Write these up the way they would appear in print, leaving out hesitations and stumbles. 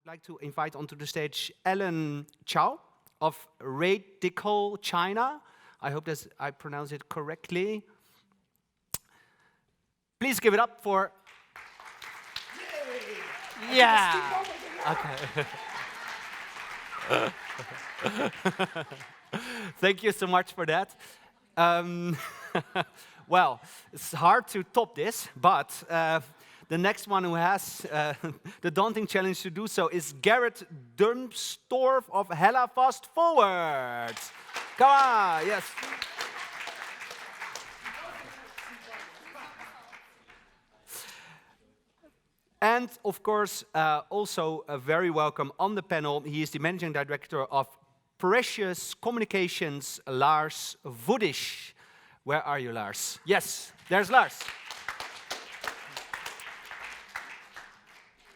like to invite onto the stage Allan Chou of RAIDiCal China. I hope that I pronounce it correctly. Please give it up for... Yay! Yeah! Okay. Thank you so much for that. Well, it's hard to top this, but the next one who has the daunting challenge to do so is Gerrit Dumstorff of Hella Fast Forward. Come on, yes. And of course, also very welcome on the panel. He is the managing director of Precious Communications, Lars Voedisch. Where are you, Lars? Yes, there's Lars.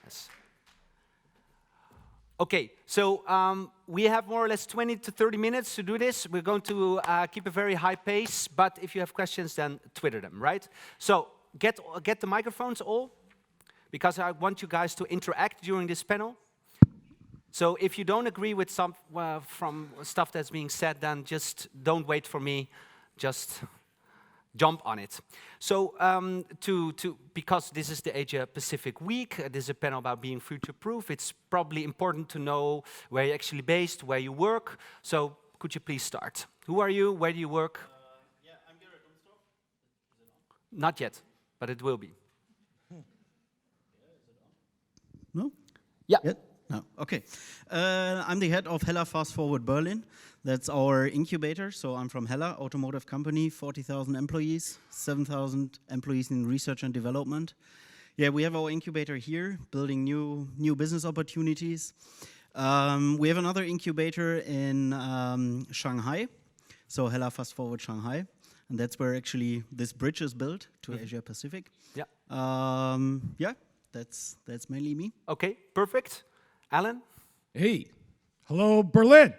Yes. Okay, so we have more or less 20 to 30 minutes to do this. We're going to keep a very high pace, but if you have questions, then Twitter them, right? So get the microphones all, because I want you guys to interact during this panel. So if you don't agree with some from stuff that's being said, then just don't wait for me, just jump on it. So because this is the Asia Pacific Week, this is a panel about being future-proof, it's probably important to know where you're actually based, where you work. So could you please start? Who are you? Where do you work? Yeah, I'm Gerrit Dumstorff. Is it on? Not yet, but it will be. No? Yeah. Yet? No. Okay. I'm the head of Hella Fast Forward Berlin. That's our incubator. So I'm from Hella, automotive company, 40,000 employees, 7,000 employees in research and development. Yeah, we have our incubator here, building new business opportunities. We have another incubator in Shanghai, so Hella Fast Forward Shanghai. And that's where actually this bridge is built to Asia Pacific. Yeah. Yeah, that's mainly me. Okay, perfect. Allan? Hey, hello, Berlin.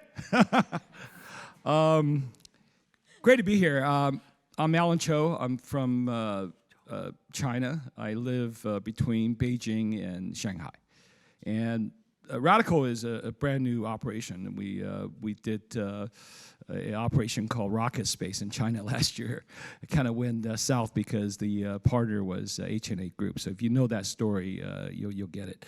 Great to be here. I'm Allan Chou. I'm from China. I live between Beijing and Shanghai. And RAIDiCal is a brand new operation. We did an operation called Rocket Space in China last year. It kind of went south because the partner was H&A Group. So if you know that story, you'll get it.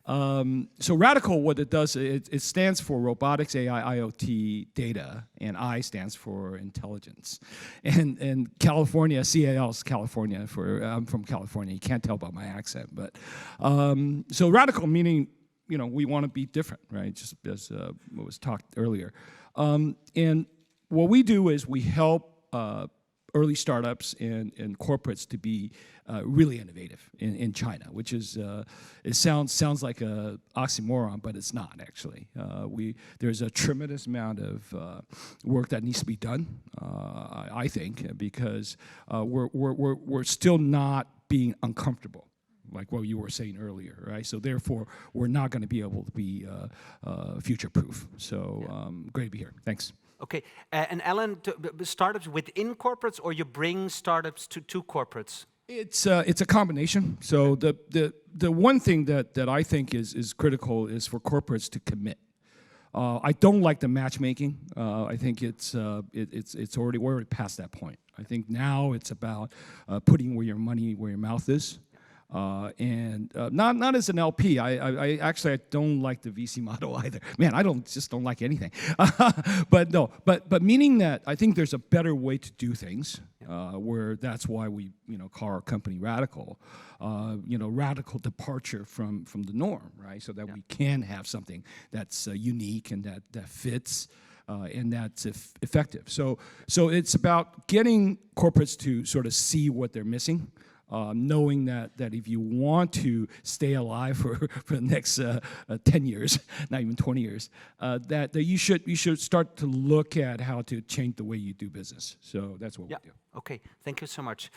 So RAIDiCal, what it does, it stands for Robotics, AI, IoT, Data, and I stands for Intelligence. And California, CAL is California. I'm from California. You can't tell by my accent, but so RAIDiCal meaning, you know, we want to be different, right? Just as what was talked earlier. And what we do is we help early startups and corporates to be really innovative in China, which is, it sounds like a oxymoron, but it's not actually. There's a tremendous amount of work that needs to be done, I think, because we're still not being uncomfortable, like what you were saying earlier, right? So therefore, we're not going to be able to be future-proof. So great to be here. Thanks. Okay, and Allan, startups within corporates, or you bring startups to corporates? It's a combination. So the one thing that I think is critical is for corporates to commit. I don't like the matchmaking. I think we're already past that point. I think now it's about putting where your mouth is. And not as an LP. I actually don't like the VC model either. Man, I just don't like anything. but meaning that I think there's a better way to do things. Where that's why we call our company RAIDiCal. Radical departure from the norm, right? So that we can have something that's unique and that fits. And that's effective. So it's about getting corporates to sort of see what they're missing. Knowing that if you want to stay alive for the next 10 years, not even 20 years, that you should start to look at how to change the way you do business. So that's what we do. Okay, thank you so much.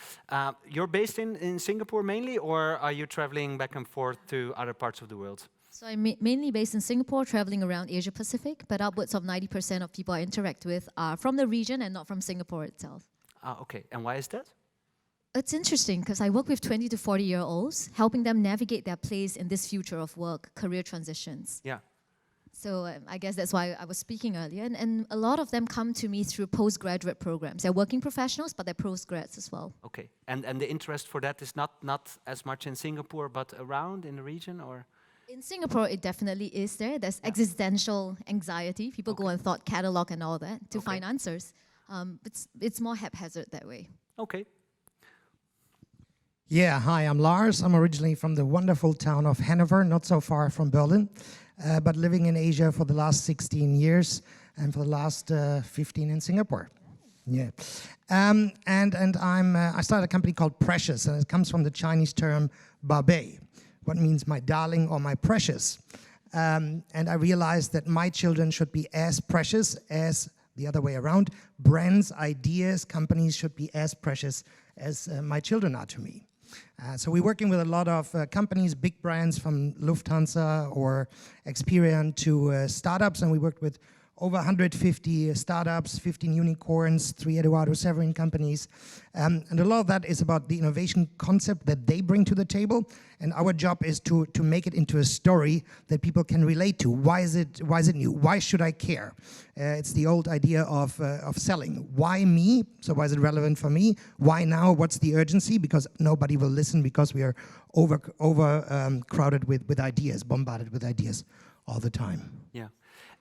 You're based in Singapore mainly, or are you traveling back and forth to other parts of the world? So I'm mainly based in Singapore, traveling around Asia Pacific, but upwards of 90% of people I interact with are from the region and not from Singapore itself. Okay, and why is that? It's interesting because I work with 20 to 40-year-olds, helping them navigate their place in this future of work, career transitions. Yeah. So I guess that's why I was speaking earlier. And a lot of them come to me through postgraduate programs. They're working professionals, but they're postgrads as well. Okay. And the interest for that is not as much in Singapore, but around in the region, or? In Singapore, it definitely is there. There's existential anxiety. People go and thought catalog and all that to find answers. It's more haphazard that way. Okay. Yeah, hi, I'm Lars. I'm originally from the wonderful town of Hanover, not so far from Berlin, but living in Asia for the last 16 years and for the last 15 in Singapore. Yeah, and I started a company called Precious, and it comes from the Chinese term "babei," what means my darling or my precious. And I realized that my children should be as precious as the other way around. Brands, ideas, companies should be as precious as my children are to me. So we're working with a lot of companies, big brands from Lufthansa or Experian to startups, and we worked with over 150 startups, 15 unicorns, 3 Eduardo Severin companies. And a lot of that is about the innovation concept that they bring to the table. And our job is to make it into a story that people can relate to. Why is it new? Why should I care? It's the old idea of selling. Why me? So why is it relevant for me? Why now? What's the urgency? Because nobody will listen because we are crowded with ideas, bombarded with ideas all the time. Yeah.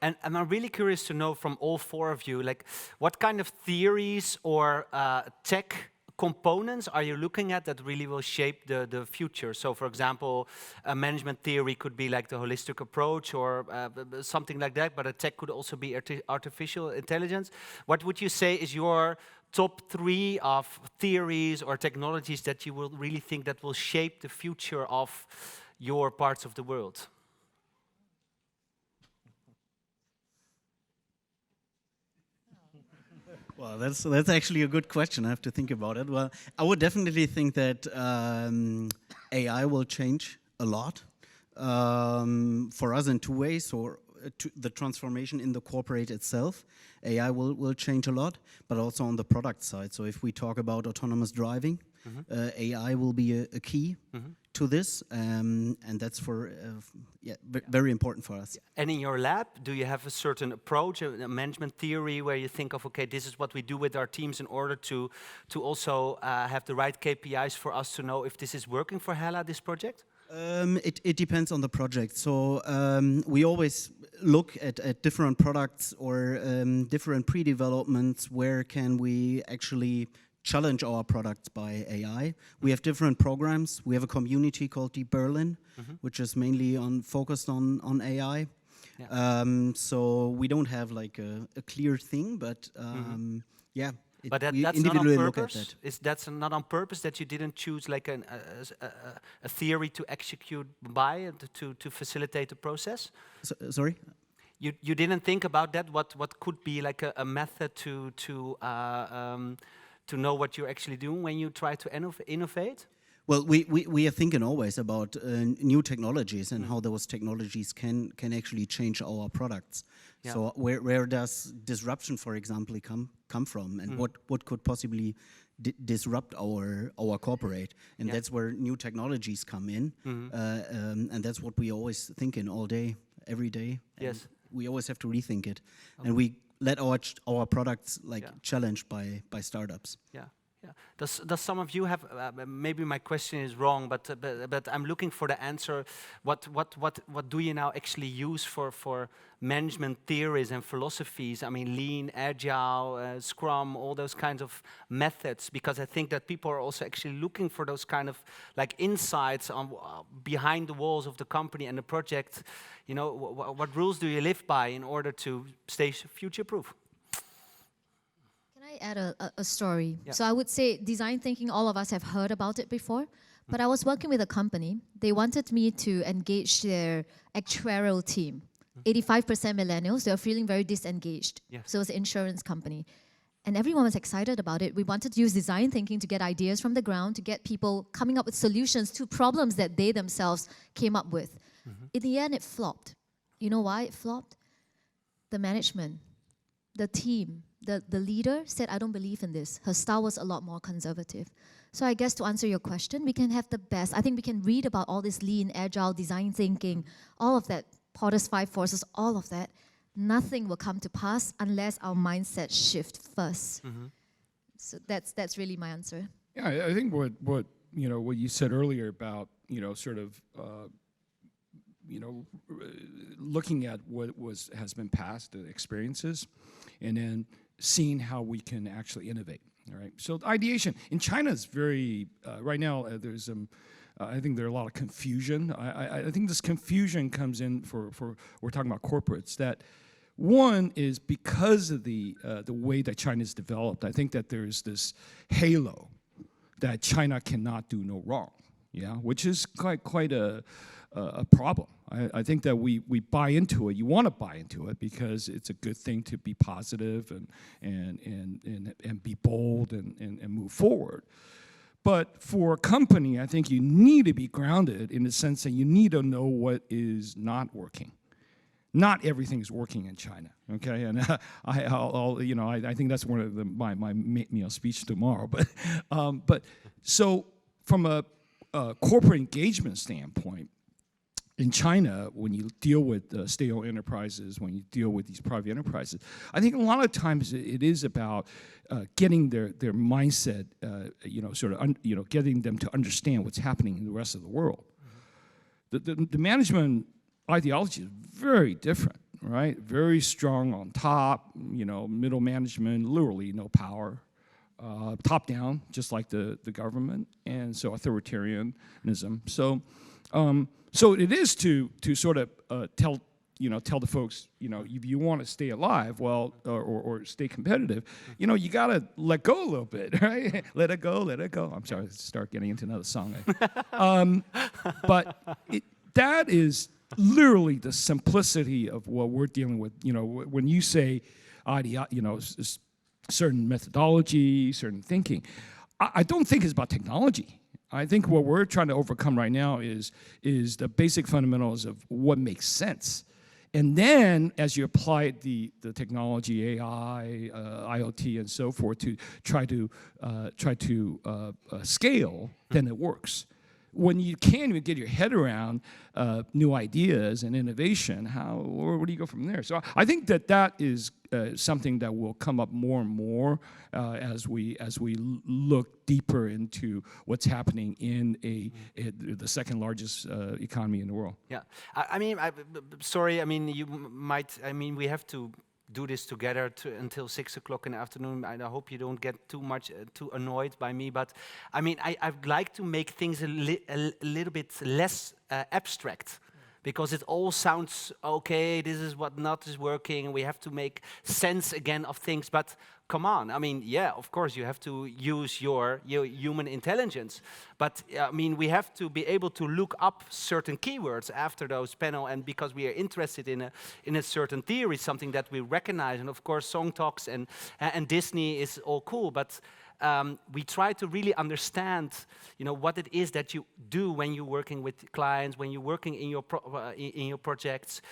And I'm really curious to know from all 4 of you, like, what kind of theories or tech components are you looking at that really will shape the future? So, for example, a management theory could be like the holistic approach or something like that, but a tech could also be artificial intelligence. What would you say is your top 3 of theories or technologies that you will really think that will shape the future of your parts of the world? Well, that's actually a good question. I have to think about it. Well, I would definitely think that AI will change a lot for us in 2 ways. Or the transformation in the corporate itself, AI will change a lot, but also on the product side. So if we talk about autonomous driving, AI will be a key to this, and that's very important for us. And in your lab, do you have a certain approach, a management theory, where you think of, okay, this is what we do with our teams in order to also have the right KPIs for us to know if this is working for Hella, this project? It depends on the project. So we always look at different products or different pre-developments. Where can we actually challenge our products by AI? We have different programs. We have a community called Deep Berlin, which is mainly focused on AI. Yeah. So we don't have like a clear thing, but yeah. But that's not on purpose? That's not on purpose that you didn't choose like a theory to execute by to facilitate the process? Sorry? You didn't think about that? What could be like a method to know what you're actually doing when you try to innovate? Well, we are thinking always about new technologies and how those technologies can actually change our products. Yeah. So where does disruption, for example, come from, and what could possibly disrupt our corporate? And that's where new technologies come in, and that's what we always think in all day, every day. Yes, we always have to rethink it, and we let our products challenged by startups. Yeah. Yeah. Does some of you have? Maybe my question is wrong, but I'm looking for the answer. What do you now actually use for management theories and philosophies? I mean, lean, agile, Scrum, all those kinds of methods. Because I think that people are also actually looking for those kind of like insights on behind the walls of the company and the project. You know, what rules do you live by in order to stay future-proof? Add a story. Yeah. So I would say design thinking, all of us have heard about it before, but I was working with a company. They wanted me to engage their actuarial team. 85% millennials, they were feeling very disengaged. Yes. So it was an insurance company. And everyone was excited about it. We wanted to use design thinking to get ideas from the ground, to get people coming up with solutions to problems that they themselves came up with. In the end, it flopped. You know why it flopped? The management, the team, the leader said, I don't believe in this. Her style was a lot more conservative. So I guess to answer your question, we can have the best. I think we can read about all this lean, agile, design thinking, all of that, Porter's 5 forces, all of that. Nothing will come to pass unless our mindset shift first. So that's really my answer. Yeah, I think what you said earlier about sort of looking at what has been past, the experiences, and then seeing how we can actually innovate. All right. So ideation in China is very right now. There's I think there's a lot of confusion. I think this confusion comes in for we're talking about corporates that. One is because of the way that China's developed. I think that there's this halo that China cannot do no wrong, which is quite a problem. I think that we buy into it. You want to buy into it because it's a good thing to be positive and be bold and move forward. But for a company, I think you need to be grounded in the sense that you need to know what is not working. Not everything is working in China, okay? And I think that's one of my speech tomorrow. But so from a corporate engagement standpoint, in China, when you deal with state-owned enterprises, when you deal with these private enterprises, I think a lot of times it is about getting their mindset, getting them to understand what's happening in the rest of the world. The management ideology is very different, right? Very strong on top, middle management, literally no power. Top down, just like the government, and so authoritarianism. So it is to sort of tell the folks, if you want to stay alive, well, or stay competitive, you got to let go a little bit, right? Let it go, let it go. I'm sorry, start getting into another song. But that is literally the simplicity of what we're dealing with. When you say, certain methodology, certain thinking, I don't think it's about technology. I think what we're trying to overcome right now is the basic fundamentals of what makes sense. And then as you apply the technology, AI, IoT, and so forth to try to scale, then it works. When you can't even get your head around new ideas and innovation, where do you go from there? So I think that is something that will come up more and more as we look deeper into what's happening in the second largest economy in the world. Yeah, we have to do this together until 6 o'clock in the afternoon. I hope you don't get too annoyed by me, but I'd like to make things a little bit less abstract, because it all sounds okay, this is what not is working, and we have to make sense again of things, but come on, of course you have to use your human intelligence, but we have to be able to look up certain keywords after those panel, and because we are interested in a certain theory, something that we recognize, and of course Song Talks and Disney is all cool, but we try to really understand, what it is that you do when you're working with clients, when you're working in your projects,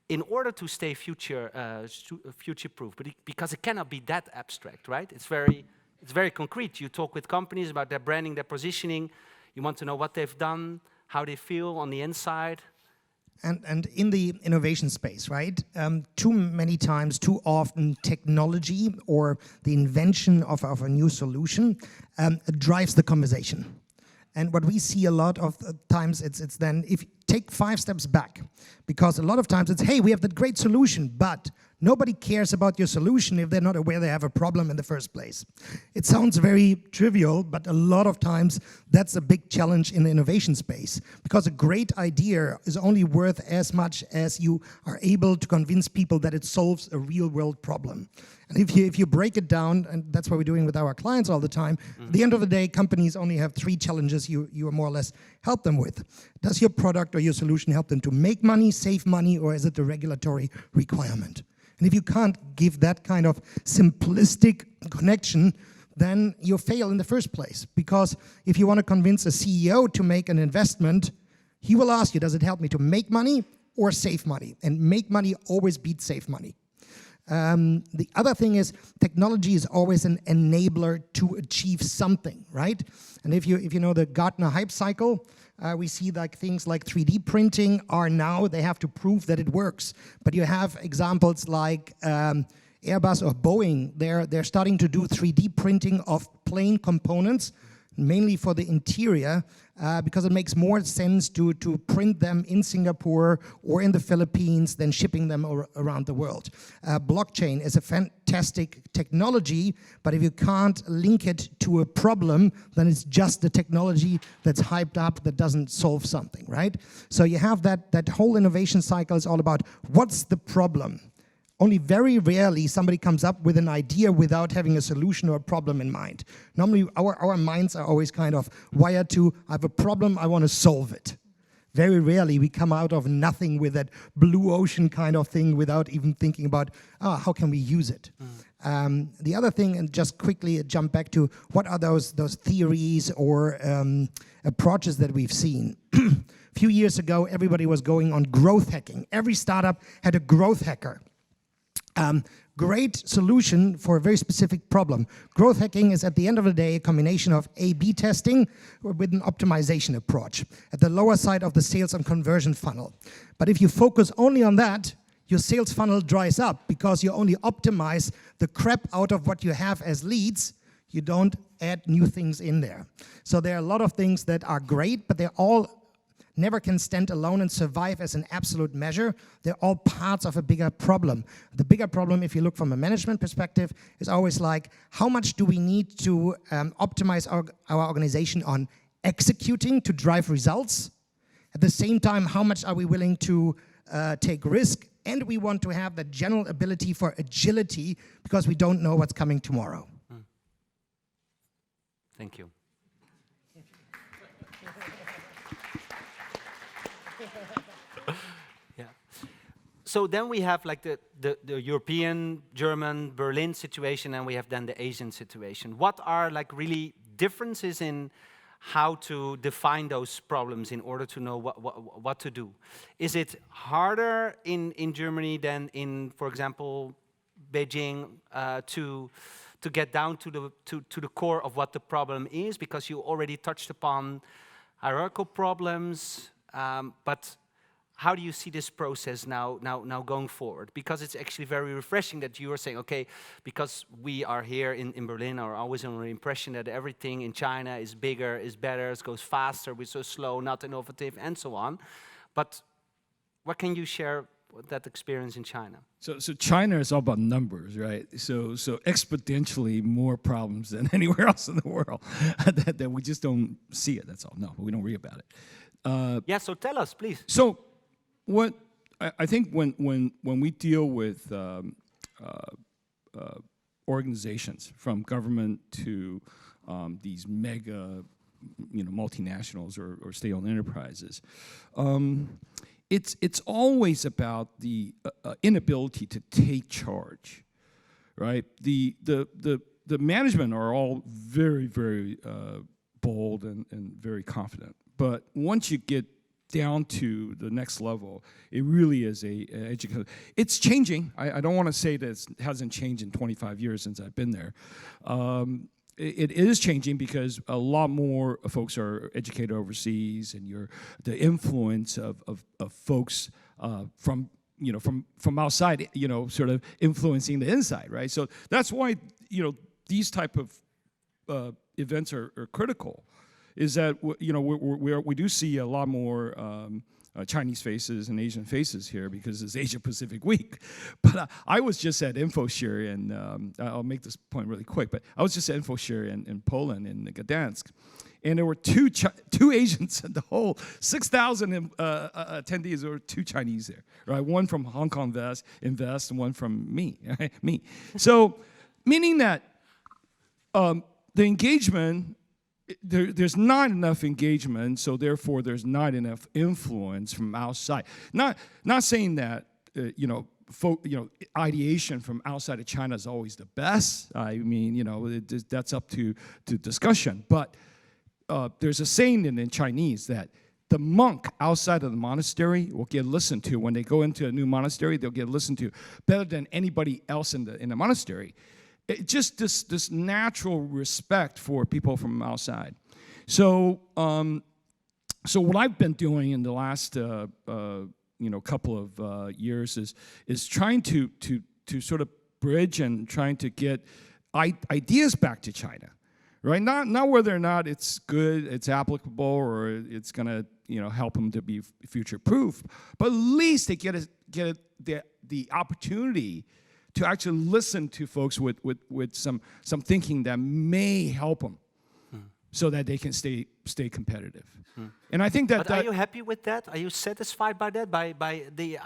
in order to stay future-proof. But because it cannot be that abstract, right? It's very concrete. You talk with companies about their branding, their positioning. You want to know what they've done, how they feel on the inside. And in the innovation space, right? Too often, technology or the invention of a new solution drives the conversation. And what we see a lot of times, it's then, if you take 5 steps back, because a lot of times it's, hey, we have that great solution, but nobody cares about your solution if they're not aware they have a problem in the first place. It sounds very trivial, but a lot of times that's a big challenge in the innovation space, because a great idea is only worth as much as you are able to convince people that it solves a real-world problem. And if you break it down, and that's what we're doing with our clients all the time, at the end of the day, companies only have 3 challenges you more or less help them with. Does your product or your solution help them to make money, save money, or is it a regulatory requirement? And if you can't give that kind of simplistic connection, then you fail in the first place. Because if you want to convince a CEO to make an investment, he will ask you, does it help me to make money or save money? And make money always beats save money. The other thing is technology is always an enabler to achieve something, right? And if you know the Gartner hype cycle, we see like things like 3D printing are now, they have to prove that it works. But you have examples like Airbus or Boeing, they're starting to do 3D printing of plane components, mainly for the interior, because it makes more sense to print them in Singapore or in the Philippines than shipping them around the world. Blockchain is a fantastic technology, but if you can't link it to a problem, then it's just the technology that's hyped up that doesn't solve something, right? So you have that whole innovation cycle is all about what's the problem? Only very rarely somebody comes up with an idea without having a solution or a problem in mind. Normally, our minds are always kind of wired to, I have a problem, I want to solve it. Very rarely we come out of nothing with that blue ocean kind of thing without even thinking about, how can we use it? The other thing, and just quickly jump back to, what are those theories or approaches that we've seen? A few years ago, everybody was going on growth hacking. Every startup had a growth hacker. Great solution for a very specific problem. Growth hacking is, at the end of the day, a combination of A/B testing with an optimization approach at the lower side of the sales and conversion funnel. But if you focus only on that, your sales funnel dries up because you only optimize the crap out of what you have as leads. You don't add new things in there. So there are a lot of things that are great, but they're all never can stand alone and survive as an absolute measure. They're all parts of a bigger problem. The bigger problem, if you look from a management perspective, is always like, how much do we need to optimize our organization on executing to drive results? At the same time, how much are we willing to take risk? And we want to have the general ability for agility because we don't know what's coming tomorrow. Thank you. Yeah. So then we have like the European, German, Berlin situation, and we have then the Asian situation. What are like really differences in how to define those problems in order to know what to do? Is it harder in Germany than in, for example, Beijing to get down to the core of what the problem is? Because you already touched upon hierarchical problems, but how do you see this process now going forward? Because it's actually very refreshing that you are saying, okay, because we are here in Berlin are always under the impression that everything in China is bigger, is better, it goes faster, we're so slow, not innovative, and so on. But what can you share with that experience in China? So China is all about numbers, right? So exponentially more problems than anywhere else in the world that we just don't see it. That's all. No, we don't read about it. Yeah. So tell us, please. So what I think when we deal with organizations, from government to these mega, multinationals or state-owned enterprises, it's always about the inability to take charge, right? The management are all very, very bold and very confident, but once you get down to the next level, it really is a education. It's changing. I don't want to say that it hasn't changed in 25 years since I've been there. It is changing because a lot more folks are educated overseas, and the influence of folks from outside, sort of influencing the inside, right? So that's why these type of events are critical. Is that we do see a lot more Chinese faces and Asian faces here because it's Asia Pacific Week. But I was just at InfoShare, and I'll make this point really quick, but I was just at InfoShare in Poland, in Gdansk, and there were two Asians in the whole 6,000 attendees. There were 2 Chinese there, right? One from Hong Kong Invest, and one from me, right? Me. So, meaning that the engagement, there's not enough engagement, so therefore there's not enough influence from outside. Not saying that ideation from outside of China is always the best. I mean, that's up to discussion. But there's a saying in Chinese that the monk outside of the monastery will get listened to. When they go into a new monastery, they'll get listened to better than anybody else in the monastery. Just this natural respect for people from outside. So so what I've been doing in the last couple of years is trying to sort of bridge and trying to get ideas back to China. Right, not whether or not it's good, it's applicable, or it's going to help them to be future-proof, but at least they get the opportunity to actually listen to folks with some thinking that may help them, so that they can stay competitive. And I think that. But are you happy with that? Are you satisfied by that? By the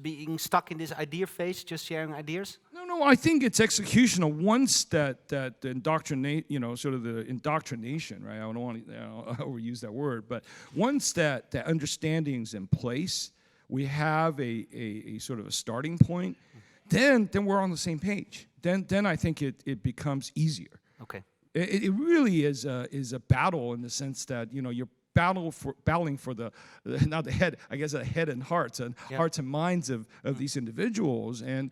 being stuck in this idea phase, just sharing ideas? No, I think it's executional. Once that the indoctrinate, sort of the indoctrination, right? I don't want to overuse that word, but once that understanding's in place, we have a sort of a starting point. Then we're on the same page. Then I think it becomes easier. Okay. It really is a battle in the sense that you're battling for the not the head, I guess, the head and hearts hearts and minds of these individuals. And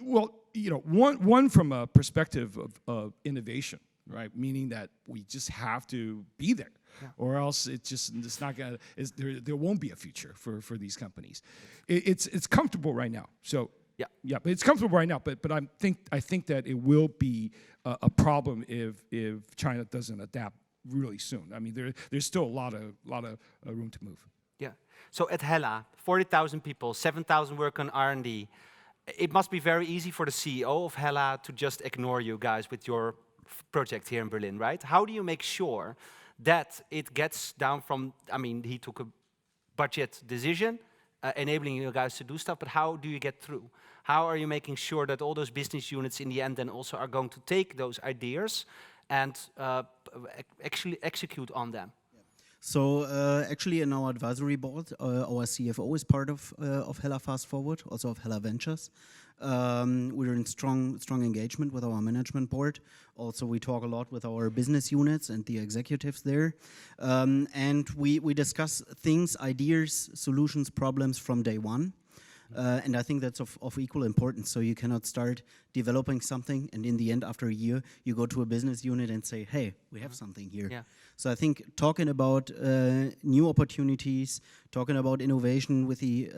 one from a perspective of innovation, right? Meaning that we just have to be there, or else it's not gonna. There won't be a future for these companies. It's comfortable right now. So. Yeah, but it's comfortable right now. But I think that it will be a problem if China doesn't adapt really soon. I mean, there's still a lot of room to move. Yeah. So at Hella, 40,000 people, 7,000 work on R&D. It must be very easy for the CEO of Hella to just ignore you guys with your project here in Berlin, right? How do you make sure that it gets down from? I mean, he took a budget decision, enabling you guys to do stuff. But how do you get through? How are you making sure that all those business units in the end then also are going to take those ideas and actually execute on them? So actually in our advisory board, our CFO is part of Hella Fast Forward, also of Hella Ventures. We're in strong engagement with our management board. Also, we talk a lot with our business units and the executives there. And we discuss things, ideas, solutions, problems from day one. And I think that's of equal importance. So you cannot start developing something and in the end, after a year, you go to a business unit and say, hey, we have something here. Yeah. So I think talking about new opportunities, talking about innovation with the,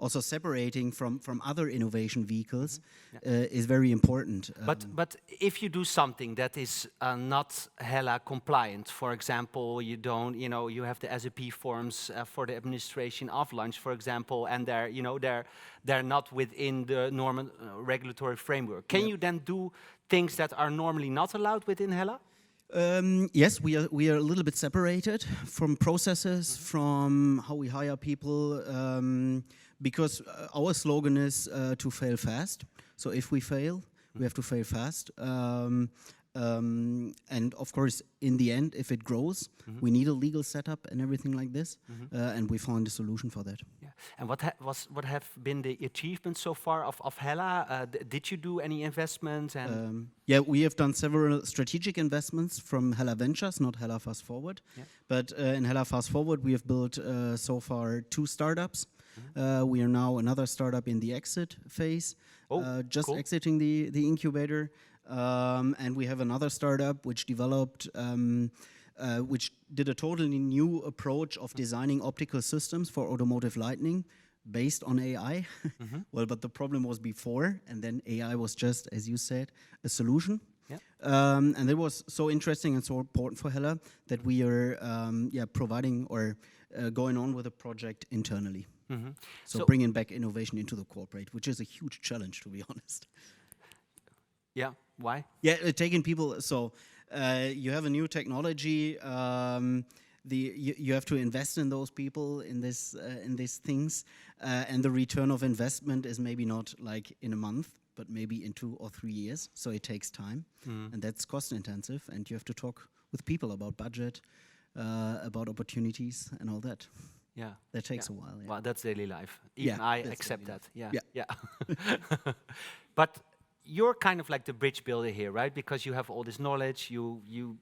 also separating from other innovation vehicles is very important. But if you do something that is not Hella compliant, for example, you have the SAP forms for the administration of lunch, for example, and they're not within the normal regulatory framework. Can you then do things that are normally not allowed within Hella? Yes, we are a little bit separated from processes, from how we hire people, because our slogan is to fail fast. So if we fail, we have to fail fast. And of course, in the end, if it grows, we need a legal setup and everything like this, and we found a solution for that. Yeah. And what have been the achievements so far of Hella? Did you do any investments? And yeah, we have done several strategic investments from Hella Ventures, not Hella Fast Forward. Yeah. But in Hella Fast Forward, we have built so far 2 startups. We are now another startup in the exit phase, just cool. Exiting the incubator. And we have another startup which developed, which did a totally new approach of designing optical systems for automotive lighting based on AI. Well, but the problem was before, and then AI was just, as you said, a solution. Yeah. And it was so interesting and so important for Hella that we are providing or going on with a project internally. So bringing back innovation into the corporate, which is a huge challenge, to be honest. Yeah, why? Yeah, taking people, so you have a new technology, you have to invest in those people, in these things, and the return of investment is maybe not like in a month, but maybe in 2 or 3 years, so it takes time, and that's cost intensive, and you have to talk with people about budget, about opportunities, and all that. Yeah, that takes a while. Yeah. Well, that's daily life. Even I accept that. Yeah. But you're kind of like the bridge builder here, right? Because you have all this knowledge. You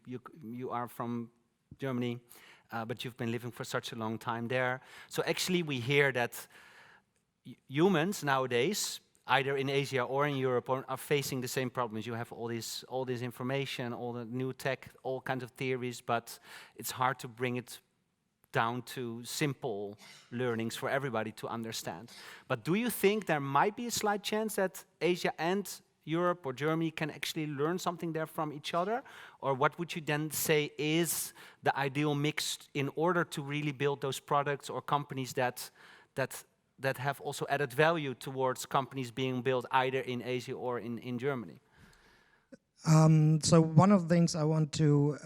are from Germany. but you've been living for such a long time there. So actually we hear that humans nowadays, either in Asia or in Europe, are facing the same problems. You have all this information, all the new tech, all kinds of theories, but it's hard to bring it down to simple learnings for everybody to understand. But do you think there might be a slight chance that Asia and Europe or Germany can actually learn something there from each other? Or what would you then say is the ideal mix in order to really build those products or companies that have also added value towards companies being built either in Asia or in Germany? So one of the things I want to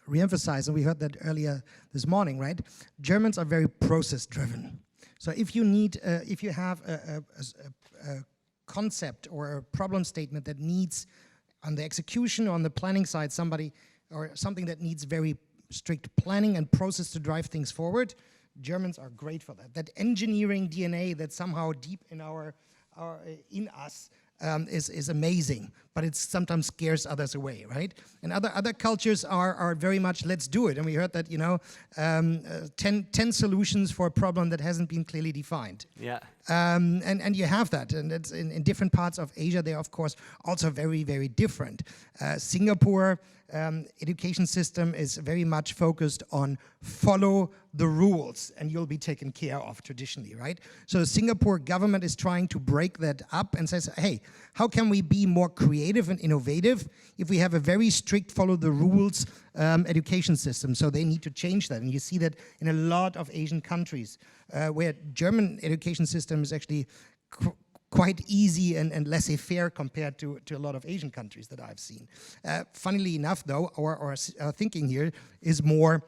reemphasize, and we heard that earlier this morning, right? Germans are very process-driven. So if you need, if you have a concept or a problem statement that needs, on the execution or on the planning side, somebody or something that needs very strict planning and process to drive things forward, Germans are great for that. That engineering DNA that's somehow deep in in us is amazing, but it sometimes scares others away, right? And other cultures are very much, let's do it. And we heard that, 10 solutions for a problem that hasn't been clearly defined. Yeah. And you have that, and it's in different parts of Asia. They are, of course, also very, very different. Singapore education system is very much focused on follow the rules, and you'll be taken care of traditionally, right? So the Singapore government is trying to break that up and says, hey, how can we be more creative and innovative if we have a very strict follow the rules education system? So they need to change that, and you see that in a lot of Asian countries where German education system is actually quite easy and laissez-faire compared to a lot of Asian countries that I've seen. Funnily enough, though, our thinking here is more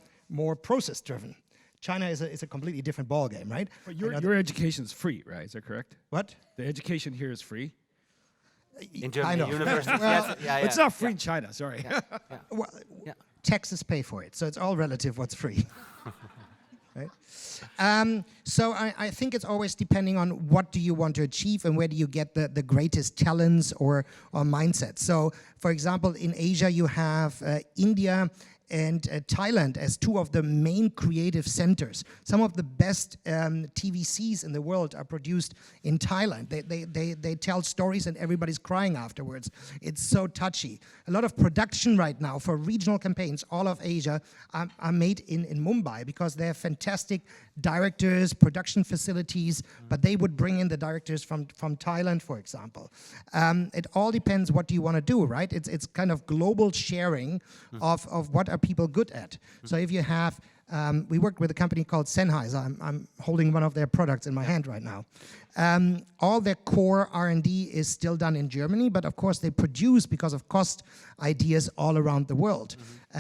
process-driven. China is a completely different ballgame, right? But your education is free, right? Is that correct? What? The education here is free? In Germany, universities, Well, yes. It's not free in China, sorry. Well, Yeah. taxes pay for it, so it's all relative what's free. Right? So I think it's always depending on what do you want to achieve and where do you get the greatest talents or mindsets. So, for example, in Asia you have India and Thailand as two of the main creative centers. Some of the best TVCs in the world are produced in Thailand. They tell stories and everybody's crying afterwards. It's so touchy. A lot of production right now for regional campaigns, all of Asia, are made in Mumbai because they have fantastic directors, production facilities, but they would bring in the directors from Thailand, for example. It all depends what do you want to do, right? It's kind of global sharing of what are people good at. So if you have, we worked with a company called Sennheiser. I'm holding one of their products in my hand right now. All their core R&D is still done in Germany, but of course they produce, because of cost, ideas all around the world.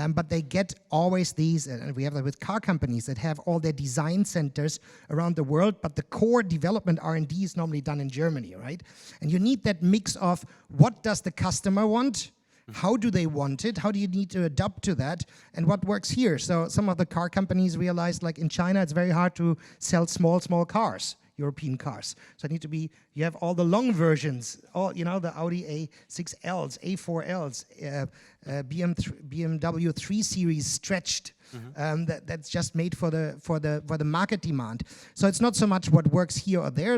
But they get always these, and we have that with car companies that have all their design centers around the world, but the core development R&D is normally done in Germany, right? And you need that mix of what does the customer want, how do they want it? How do you need to adapt to that? And what works here? So some of the car companies realized, like in China, it's very hard to sell small cars, European cars. So it need to be, you have all the long versions, all, the Audi A6Ls, A4Ls, BMW 3 Series stretched. That's just made for the market demand. So it's not so much what works here or there.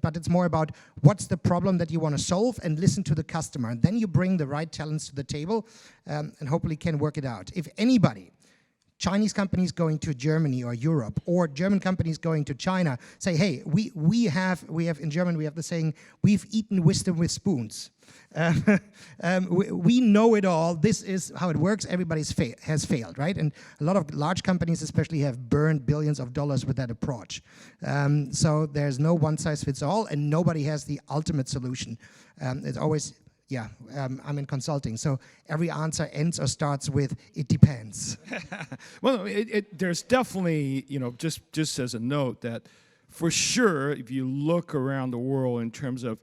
But it's more about what's the problem that you want to solve and listen to the customer, and then you bring the right talents to the table, and hopefully can work it out. If anybody, Chinese companies going to Germany or Europe, or German companies going to China, say, hey, we have in German we have the saying, we've eaten wisdom with spoons. We know it all. This is how it works. Everybody has failed, right? And a lot of large companies especially have burned billions of dollars with that approach. So there's no one size fits all, and nobody has the ultimate solution. It's always, I'm in consulting, so every answer ends or starts with, it depends. Well, there's definitely, just as a note, that for sure, if you look around the world in terms of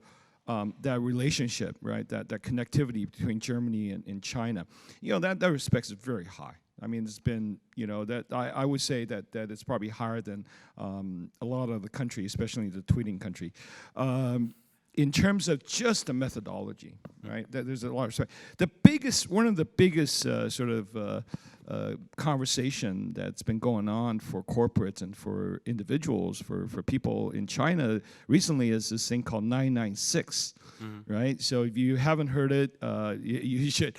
that relationship, right, that connectivity between Germany and China, that respect is very high. I mean, it's been, that I would say that it's probably higher than a lot of the countries, especially the tweeting country. in terms of just the methodology, right? There's a lot of one of the biggest sort of conversation that's been going on for corporates and for individuals, for people in China recently is this thing called 996, right? So if you haven't heard it, you should.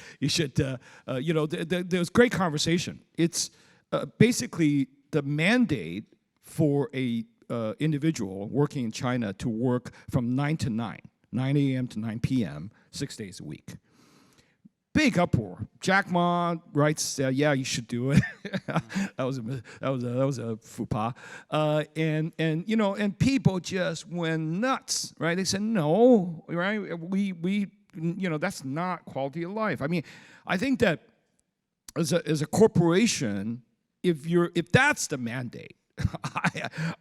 You know, there's great conversation. It's basically the mandate for a individual working in China to work from 9 to 9 a.m. to 9 p.m., 6 days a week. Big uproar. Jack Ma writes, "Yeah, you should do it." that was a faux pas, and you know, and people just went nuts, right? They said, "No, right? We you know, that's not quality of life." I mean, I think that as a corporation, if that's the mandate,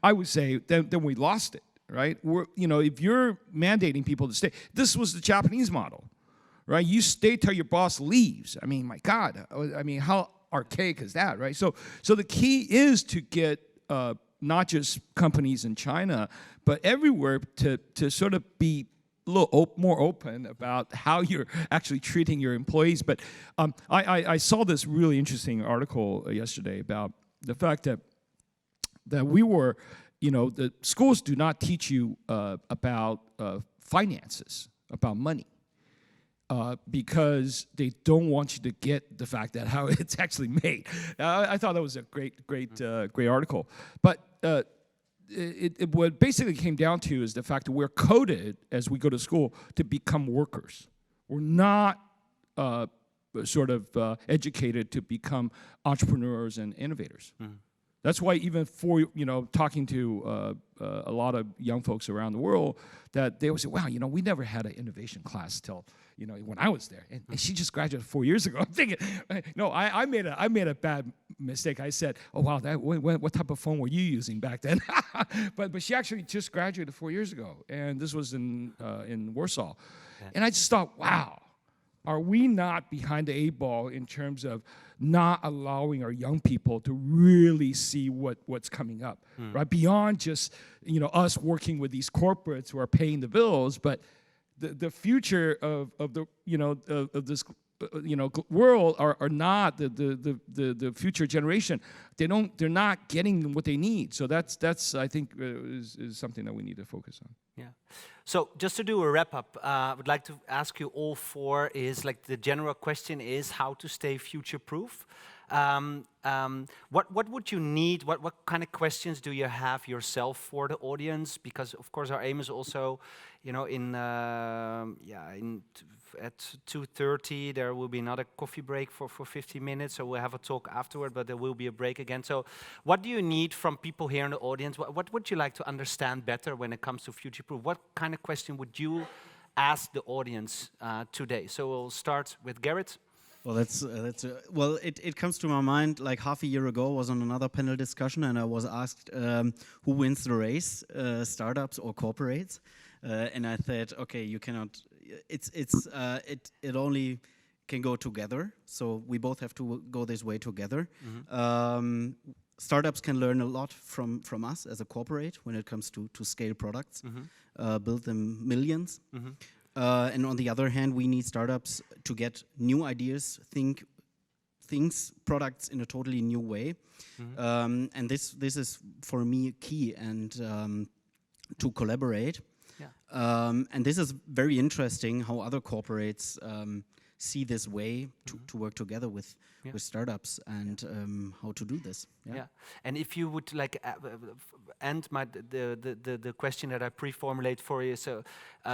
I would say then we lost it, right? You know, if you're mandating people to stay, this was the Japanese model. Right, you stay till your boss leaves. I mean, my God, I mean, how archaic is that, right? So the key is to get not just companies in China, but everywhere to sort of be a little more open about how you're actually treating your employees. But I saw this really interesting article yesterday about the fact that we were, you know, the schools do not teach you about finances, about money. Because they don't want you to get the fact that how it's actually made. I thought that was a great article. But what basically came down to is the fact that we're coded as we go to school to become workers. We're not sort of educated to become entrepreneurs and innovators. That's why even for, you know, talking to a lot of young folks around the world, that they would say, wow, you know, we never had an innovation class till, you know, when I was there. And she just graduated 4 years ago. I'm thinking, no, I made a bad mistake. I said, oh, wow, what type of phone were you using back then? but she actually just graduated 4 years ago. And this was in Warsaw. Yeah. And I just thought, wow, are we not behind the 8 ball in terms of not allowing our young people to really see what's coming up, right? Beyond just, you know, us working with these corporates who are paying the bills, but the future of the, you know, of this, you know, world are not the future generation. They're not getting what they need. So that's I think is something that we need to focus on. Yeah. So just to do a wrap up, I would like to ask you all four is like the general question is how to stay future proof. What would you need? What kind of questions do you have yourself for the audience? Because of course our aim is also, you know, at 2:30 there will be another coffee break for 15 minutes. So we'll have a talk afterward, but there will be a break again. So what do you need from people here in the audience? What would you like to understand better when it comes to future proof? What kind of question would you ask the audience today? So we'll start with Gerrit. Well, it comes to my mind like half a year ago I was on another panel discussion and I was asked who wins the race, startups or corporates, and I said, okay, you cannot. It only can go together. So we both have to go this way together. Startups can learn a lot from us as a corporate when it comes to scale products, build them millions. And on the other hand, we need startups to get new ideas, think products in a totally new way. And this is for me key and to collaborate. Yeah. And this is very interesting how other corporates see this way to work together with startups and how to do this. Yeah. And if you would like end the question that I pre-formulate for you, so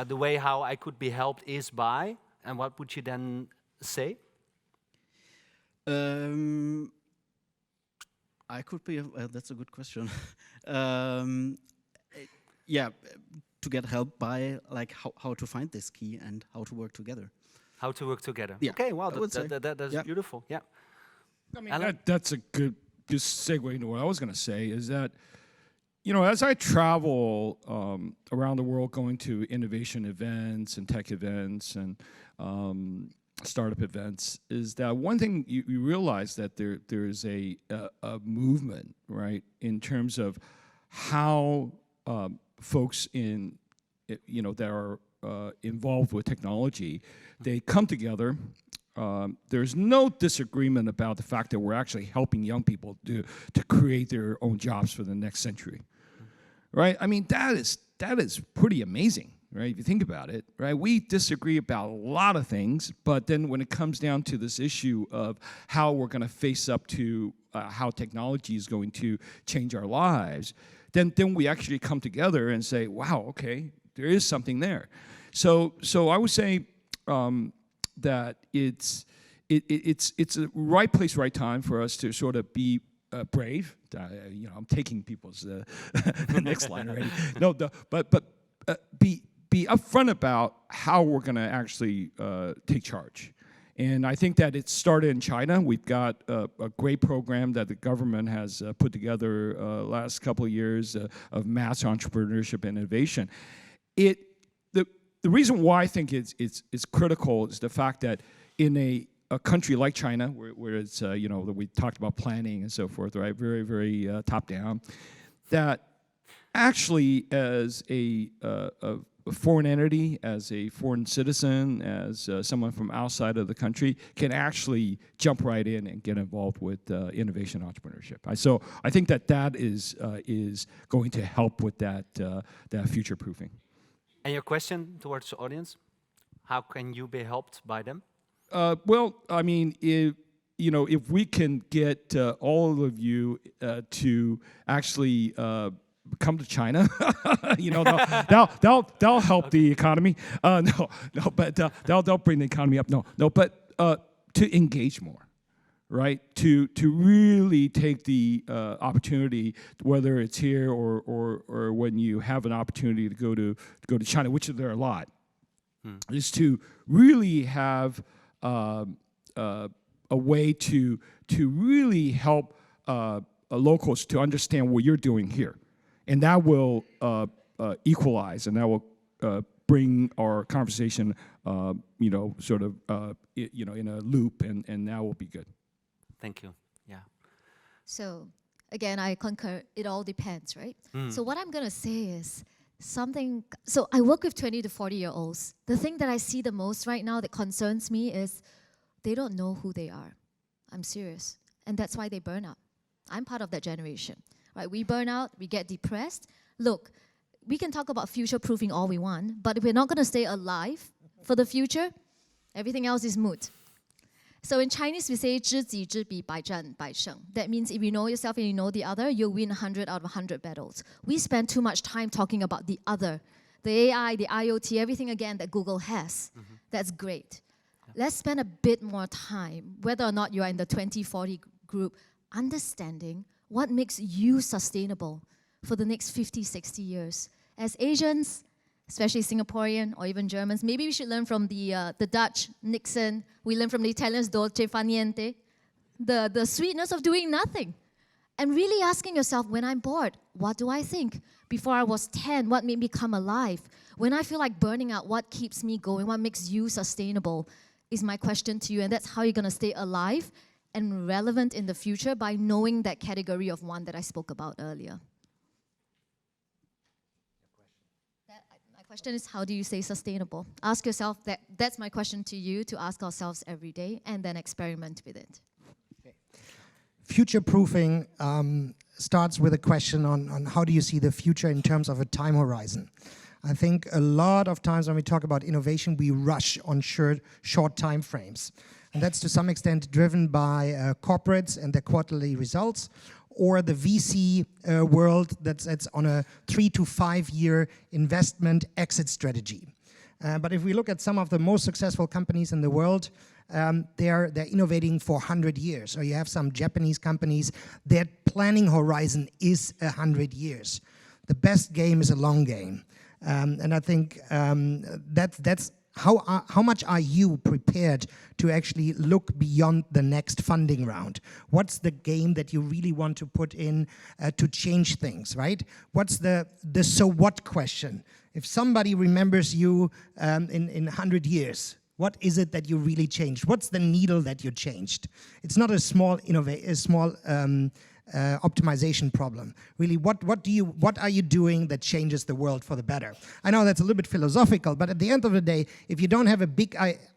the way how I could be helped is by, and what would you then say? I could be. That's a good question. Yeah, to get help by like how to find this key and how to work together. How to work together. Yeah, okay, well, that's beautiful. Yeah. I mean, that's a good segue into what I was going to say is that, you know, as I travel around the world going to innovation events and tech events and startup events, is that one thing you realize that there's a movement, right, in terms of how folks in, you know, that are involved with technology, they come together. There's no disagreement about the fact that we're actually helping young people to create their own jobs for the next century, right? I mean, that is pretty amazing, right? If you think about it, right? We disagree about a lot of things, but then when it comes down to this issue of how we're going to face up to how technology is going to change our lives, then we actually come together and say, wow, okay, there is something there. So I would say that it's a right place, right time for us to sort of be brave. I'm taking people's next line already. But be upfront about how we're going to actually take charge. And I think that it started in China. We've got a great program that the government has put together last couple of years of mass entrepreneurship and innovation. The reason why I think it's critical is the fact that in a country like China, where it's we talked about planning and so forth, right? Very, very top down. That actually, as a foreign entity, as a foreign citizen, as someone from outside of the country, can actually jump right in and get involved with innovation entrepreneurship. So I think that is going to help with that future proofing. And your question towards the audience, how can you be helped by them? Well, I mean, if we can get all of you to actually come to China, that'll help the economy. But that'll bring the economy up. But to engage more, right? To really take the opportunity, whether it's here or when you have an opportunity to go to China, which there are a lot, is to really have a way to really help locals to understand what you're doing here. And that will equalize, and that will bring our conversation, sort of, in a loop, and that will be good. Thank you. Yeah. So again, I concur. It all depends, right? So what I'm going to say is something. So I work with 20 to 40-year-olds. The thing that I see the most right now that concerns me is they don't know who they are. I'm serious. And that's why they burn out. I'm part of that generation. Right, we burn out, we get depressed. Look, we can talk about future-proofing all we want, but if we're not going to stay alive for the future, everything else is moot. So in Chinese, we say 知己知彼,百战百胜. That means if you know yourself and you know the other, you'll win 100 out of 100 battles. We spend too much time talking about the other, the AI, the IoT, everything again that Google has. That's great. Let's spend a bit more time, whether or not you are in the 20-40 group, understanding what makes you sustainable for the next 50, 60 years. As Asians, especially Singaporean or even Germans, maybe we should learn from the Dutch, Nixon. We learn from the Italians, dolce fa niente. The sweetness of doing nothing. And really asking yourself, when I'm bored, what do I think? Before I was 10, what made me come alive? When I feel like burning out, what keeps me going? What makes you sustainable is my question to you. And that's how you're going to stay alive and relevant in the future by knowing that category of one that I spoke about earlier. My question is, how do you stay sustainable? Ask yourself that. That's my question to you, to ask ourselves every day, and then experiment with it. Okay. Future-proofing starts with a question on how do you see the future in terms of a time horizon. I think a lot of times when we talk about innovation, we rush on short time frames. And that's to some extent driven by corporates and their quarterly results, or the VC world that's on a 3 to 5 year investment exit strategy. But if we look at some of the most successful companies in the world, they're innovating for 100 years. Or you have some Japanese companies, their planning horizon is 100 years. The best game is a long game. And I think that's how much are you prepared to actually look beyond the next funding round? What's the game that you really want to put in to change things, right? What's the so what question? If somebody remembers you in 100 years, what is it that you really changed? What's the needle that you changed? It's not a small optimization problem. Really, what are you doing that changes the world for the better? I know that's a little bit philosophical, but at the end of the day, if you don't have a big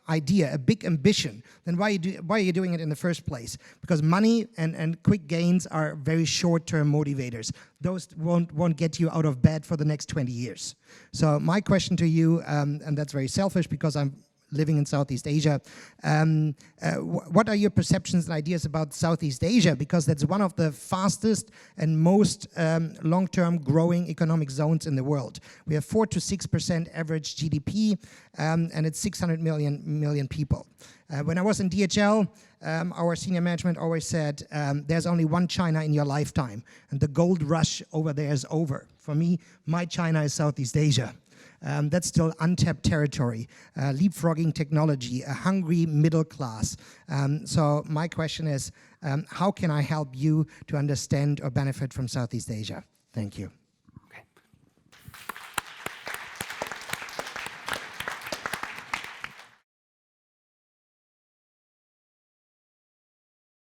idea, a big ambition, then why are you doing it in the first place? Because money and quick gains are very short-term motivators. Those won't get you out of bed for the next 20 years. So my question to you, and that's very selfish because I'm living in Southeast Asia. What are your perceptions and ideas about Southeast Asia? Because that's one of the fastest and most long-term growing economic zones in the world. We have 4 to 6% average GDP, and it's 600 million people. When I was in DHL, our senior management always said, there's only one China in your lifetime, and the gold rush over there is over. For me, my China is Southeast Asia. That's still untapped territory, leapfrogging technology, a hungry middle class. So my question is, how can I help you to understand or benefit from Southeast Asia? Thank you.